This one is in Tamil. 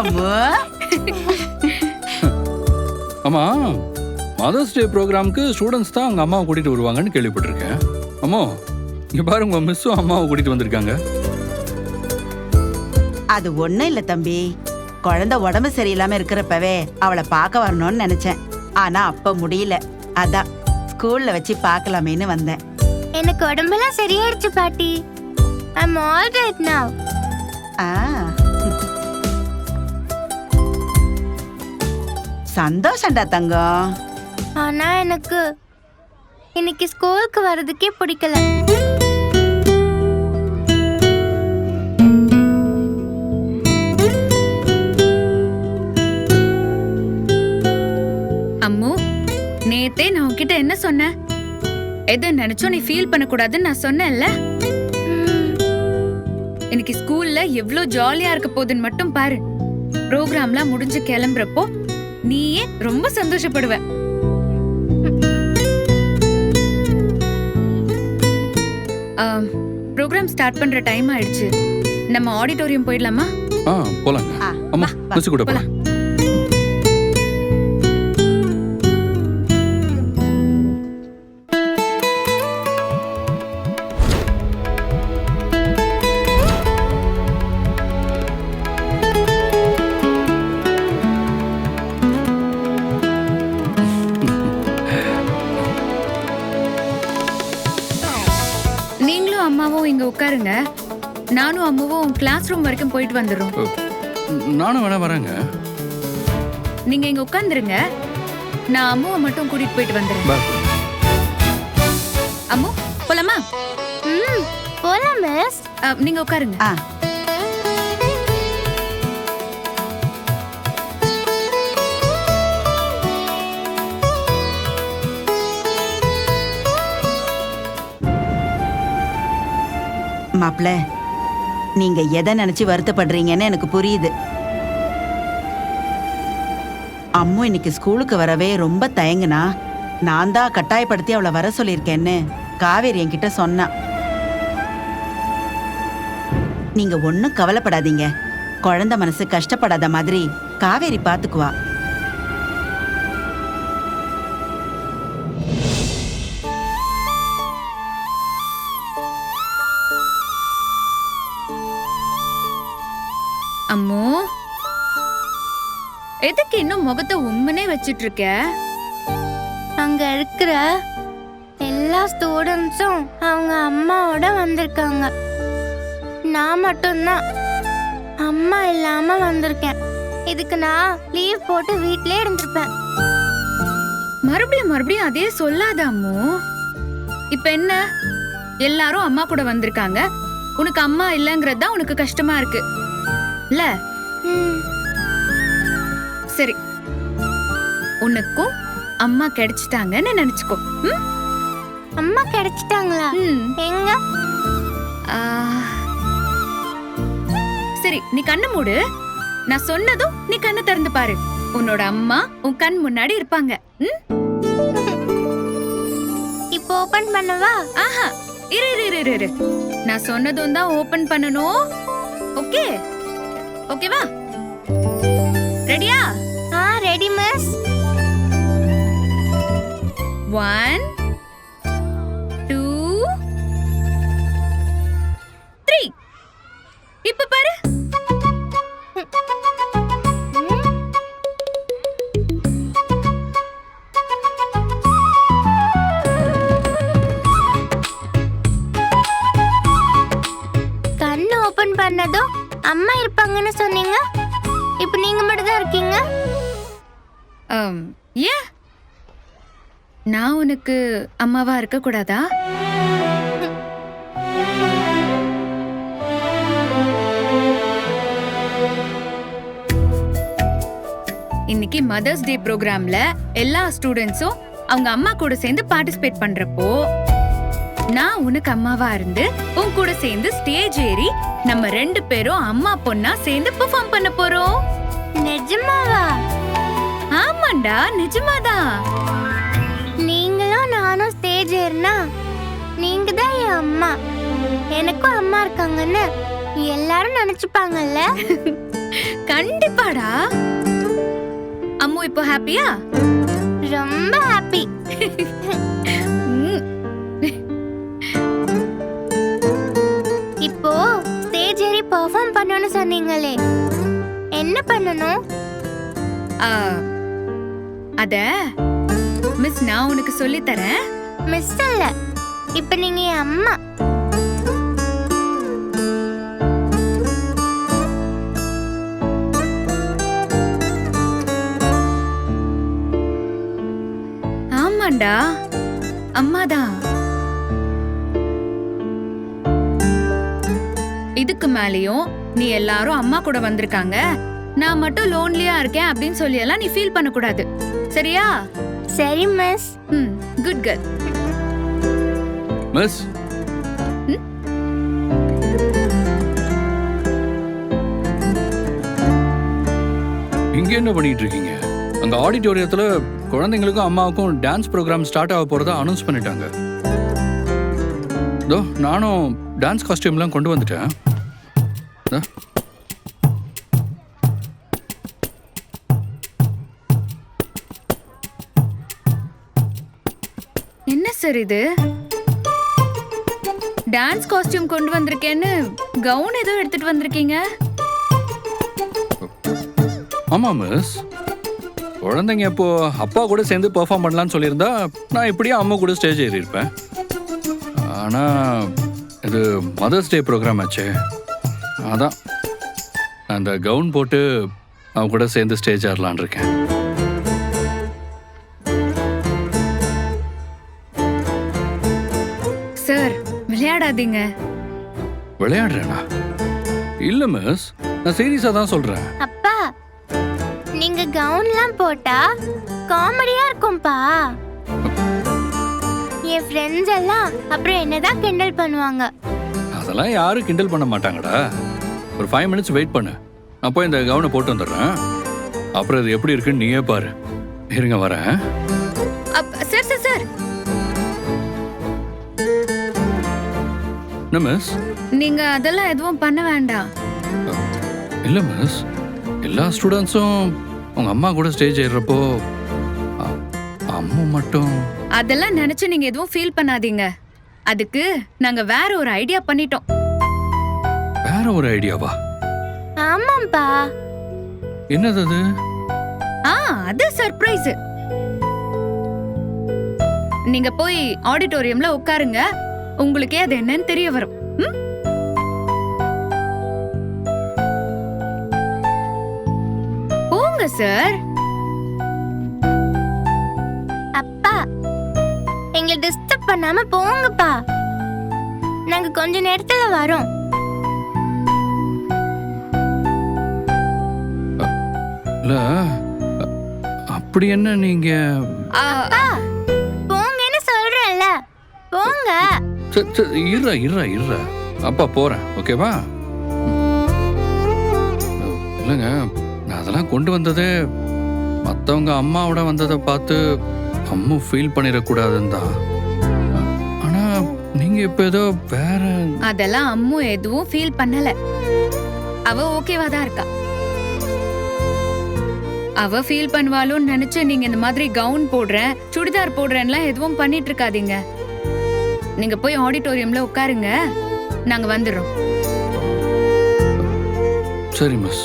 அம்மா. ஆமா, மதர்ஸ் டே ப்ரோக்ராமுக்கு ஸ்டூடெண்ட்ஸ் தான் அவங்க அம்மாவை கூட்டிட்டு வருவாங்கன்னு கேள்விப்பட்டிருக்கேன். அம்மா, இங்க பாருங்க, உங்க மிஸ்ஸும் அம்மாவை கூட்டிட்டு வந்திருக்காங்க. அது ஒண்ணும் இல்ல தம்பி. குழந்தை உடம்பு சரியில்லாம இருக்கிறப்பவே அவளை பார்க்க வரணும்னு நினைச்சேன். ஆனா அப்ப முடியல. அதான் ஸ்கூல்ல வச்சு பார்க்கலாமேன்னு வந்தேன். எனக்கு உடம்பெல்லாம் சரியாயிடுச்சு பாட்டி. I'm all right now. சந்தோஷம்டா தங்கம். ஆனா எனக்கு இன்னைக்கு ஸ்கூலுக்கு வர்றதுக்கே பிடிக்கல. அம்மு, நேத்தே நான் உன்கிட்ட என்ன சொன்னேன்? எதை நினைச்சோ நீ ஃபீல் பண்ண கூடாதுன்னு நான் சொன்னேன்ல. இன்னைக்கு ஸ்கூல்ல எவ்வளவு ஜாலியா இருக்க போகுதுன்னு மட்டும் பாரு. ப்ரோக்ராம்லாம் முடிஞ்சு கிளம்புறப்போ நீயே ரொம்ப சந்தோஷப்படுவ. ப்ரோக்ராம் ஸ்டார்ட் பண்ற டைம் ஆயிடுச்சு. நம்ம ஆடிட்டோரியம் போயிடலாமா? போலாங்க. அம்மா, மிஸ் கூட போலாம். நீங்களும் அம்மாவும் இங்க உட்காருங்க. நானும் அம்மாவும் கிளாஸ் ரூம் வரைக்கும் போயிட்டு வந்துடுறோம். நானும் வேணா வரேங்க. நீங்க இங்க உட்கார்ந்துருங்க. நான் அம்மாவை மட்டும் கூட்டிட்டு போயிட்டு வந்துடுறேன். அம்மு, போலாமா? போலாம் மிஸ். நீங்க உட்காருங்க. மாப்ள, நீங்க எதை நினைச்சு வருத்தப்படுறீங்கன்னு எனக்கு புரியுது. அம்மு இன்னைக்கு ஸ்கூலுக்கு வரவே ரொம்ப தயங்குனா. நான் தான் கட்டாயப்படுத்தி அவளை வர சொல்லியிருக்கேன்னு காவேரி என்கிட்ட சொன்னா. நீங்க ஒன்னும் கவலைப்படாதீங்க. குழந்தை மனசு கஷ்டப்படாத மாதிரி காவேரி பாத்துக்குவா. அம்மு, எதுக்கு இன்னும் முகத்தை உம்முனே வச்சிட்டு இருக்க? அங்க இருக்கிற எல்லா ஸ்டூடெண்ட்ஸும் அவங்க அம்மாவோட வந்திருக்காங்க. நான் மட்டும்தான் அம்மா இல்லாம வந்திருக்கேன். இதுக்கு நான் லீவ் போட்டு வீட்லயே இருந்திருப்பேன். மறுபடியும் மறுபடியும் அதே சொல்லாத அம்மு. இப்ப என்ன, எல்லாரும் அம்மா கூட வந்திருக்காங்க. உனக்கு அம்மா இல்லங்கிறது தான் உனக்கு கஷ்டமா இருக்கு இல்ல? சரி, உனக்கும் அம்மா கிடைச்சிட்டாங்கன்னு நினைச்சுக்கோ. அம்மா கிடைச்சிட்டாங்களா? எங்க? சரி, நீ கண்ணு மூடு. நான் சொன்னதும் நீ கண்ணை திறந்து பாரு. உன்னோட அம்மா உன் கண் முன்னாடி இருப்பாங்க. இப்போ ஓபன் பண்ணவா? ஆஹா, இரு இரு இரு இரு. நான் சொன்னதும் தான் ஓபன் பண்ணணும். ஓகே? ஓகேவா? ரெடியா? Ready miss. 1 2 3. இப்ப பாரு. கண்ணு ஓபன் பண்ணதும் அம்மா இருப்பாங்கன்னு சொன்னீங்க. இப்போ நீங்க மட்டும் தான் இருக்கீங்க. ஏன் நான் உனக்கு அம்மாவா இருக்க கூடாதா? இன்னைக்கு மதர்ஸ் டே ப்ரோக்ராம்ல எல்லா ஸ்டூடெண்ட்ஸும் அவங்க அம்மா கூட சேர்ந்து பார்ட்டிசிபேட் பண்றப்போ நான் உனக்கு அம்மாவா இருந்து உன் கூட சேர்ந்து ஸ்டேஜ் ஏறி நம்ம 2 பேரும் அம்மா பொண்ணா சேர்ந்து பெர்ஃபார்ம் பண்ண போறோம். நிஜமாவா? ஆமாண்டா, நிஜமாதான். நீங்களும் நானும் ஸ்டேஜ் ஏறினா நீங்க தான் என் அம்மா. எனக்கும் அம்மா இருக்காங்கன்னு எல்லாரும் நினைச்சுப்பாங்கல்ல? கண்டிப்பாடா. அம்மு இப்போ ஹாப்பியா? ரொம்ப ஹாப்பி. இப்போ ஸ்டேஜ் ஏறி பெர்ஃபார்ம் பண்ணனும் சொன்னீங்களே, என்ன பண்ணனும்? அத மிஸ் நான் உனக்கு சொல்லி தரேன். மிஸ் இல்ல, இப்ப நீங்க என் அம்மா. ஆமாண்டா, அம்மாதான். இதுக்கு மேலயும் நீ எல்லாரும் அம்மா கூட வந்திருக்காங்க, நான் மட்டும் லோன்லியா இருக்கேன் அப்படின்னு சொல்லி எல்லாம் நீ ஃபீல் பண்ண கூடாது. சரியா? சரி மிஸ். Good girl. மிஸ், இங்க என்ன பண்ணிட்டு இருக்கீங்க? அங்க ஆடிட்டோரியத்துல குழந்தைங்களுக்கும் அம்மாவுக்கும் டான்ஸ் ப்ரோக்ராம் ஸ்டார்ட் ஆக போறதா அனௌன்ஸ் பண்ணிட்டாங்க. இதோ நானும் டான்ஸ் காஸ்டியூம்லாம் கொண்டு வந்துட்டேன். இதோ. என்ன சார் இது? டான்ஸ் காஸ்டியூம் கொண்டு வந்திருக்கேன்னு கவுன் ஏதோ எடுத்துட்டு வந்திருக்கீங்க. ஆமா மிஸ், குழந்தைங்க இப்போ அப்பா கூட சேர்ந்து பெர்ஃபார்ம் பண்ணலான்னு சொல்லியிருந்தா நான் இப்படியே அம்மா கூட ஸ்டேஜ் ஏறி இருப்பேன். ஆனா இது மதர்ஸ் டே ப்ரோக்ராம் ஆச்சே, அதான் அந்த கவுன் போட்டு அவன் கூட சேர்ந்து ஸ்டேஜ் ஏறலான் இருக்கேன். சார் விளையாடாதீங்க. விளையாடுறேனா? இல்ல மிஸ், நான் சீரியஸா தான் சொல்றேன். அப்பா, நீங்க கவுன்லாம் போட்டா காமெடியா இருக்கும்பா. என் ஃப்ரெண்ட்ஸ் எல்லாம் அப்புறம் என்னதான் கிண்டல் பண்ணுவாங்க. அதெல்லாம் யாரும் கிண்டல் பண்ண மாட்டாங்கடா. ஒரு 5 மினிட்ஸ் வெயிட் பண்ணு, நான் போய் இந்த கவுனை போட்டு வந்துடுறேன். அப்புறம் இது எப்படி இருக்குன்னு நீயே பாரு. இருங்க வரேன். சார் சார் சார், என்ன மிஸ்? நீங்க அதெல்லாம் எதுவும் பண்ண வேண்டாம். இல்ல மிஸ், எல்லா ஸ்டூடெண்ட்ஸும் உங்க அம்மா கூட ஸ்டேஜ் ஏறுறப்போ அம்மா மட்டும். அதெல்லாம் நினைச்சு நீங்க எதுவும் ஃபீல் பண்ணாதீங்க. அதுக்கு நாங்க வேற ஒரு ஐடியா பண்ணிட்டோம். வேற ஒரு ஐடியாவா? ஆமாம்பா. என்னது அது? அது சர்ப்ரைஸ். நீங்க போய் ஆடிட்டோரியம்ல உட்காருங்க, உங்களுக்கே அது என்னன்னு தெரிய வரும். போங்க சார். அப்பா, எங்களை டிஸ்டர்ப் பண்ணாம போங்கப்பா. நாங்க கொஞ்ச நேரத்துல வரோம். இல்ல அப்படி என்ன நீங்க? அப்பா, போங்கன்னு சொல்றேன்ல, போங்க. இருற அப்பா போறேன், ஓகேவா? இல்லைங்க, நான் அதெல்லாம் கொண்டு வந்ததே மற்றவங்க அம்மாவோட வந்ததை பார்த்து அம்மா ஃபீல் பண்ணிடக்கூடாதுன்னு தான். ஆனா நீங்க இப்ப ஏதோ வேற. அதெல்லாம் அம்மு எதுவும் ஃபீல் பண்ணல. அவ ஓகேவா தான் இருக்கா. அவ ஃபீல் பண்ணுவாளுன்னு நினைச்சு நீங்க இந்த மாதிரி கவுன் போடுறேன், சுடிதார் போடுறேன்லாம் எதுவும் பண்ணிட்டு இருக்காதீங்க. நீங்க போய் ஆடிட்டோரியம்ல உட்காருங்க, நாங்க வந்துடுறோம். சரி மிஸ்.